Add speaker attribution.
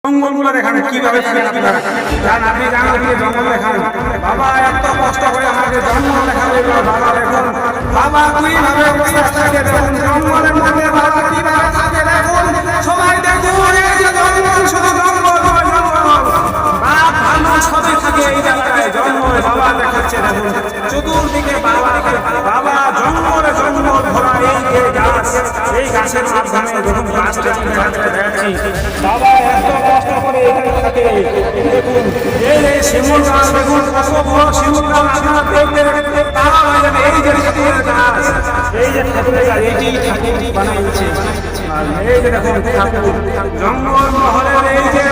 Speaker 1: জঙ্গলগুলো দেখান কিভাবে থাকেন আপনারা। আপনি জানেন জঙ্গল দেখান বাবা, এত কষ্ট করে আমাকে জঙ্গল দেখাবে বাবা। দেখুন বাবা কিভাবে থাকে, দেখুন জঙ্গলের মধ্যে বাবা কিভাবে থাকে দেখুন। সবাই দেখুন এই যে জঙ্গল, শুধু জঙ্গল নয়, জঙ্গল বাপ ভালো সবই থাকে এই জায়গায়। জঙ্গল বাবা দেখাচ্ছে দেখুন চতুর্দিকে বাবা বাবা জঙ্গলে জঙ্গল ভরা। এই যে গাছ, এই গাছের মাধ্যমে দেখুন গাছটা দেখাচ্ছি বাবা এত কষ্ট করে এখানে থাকে। দেখুন এই শিমুল গাছ, দেখুন কত বড় শিমুল গাছ আপনারা দেখতে তারা হয়ে যাবে। এই যে ঠাকুরের গাছ, এই যে ঠাকুরের গাছ, এইটি ঠাকুর বানিয়েছে। আর এই যে দেখুন ঠাকুর জঙ্গল মহলের এই যে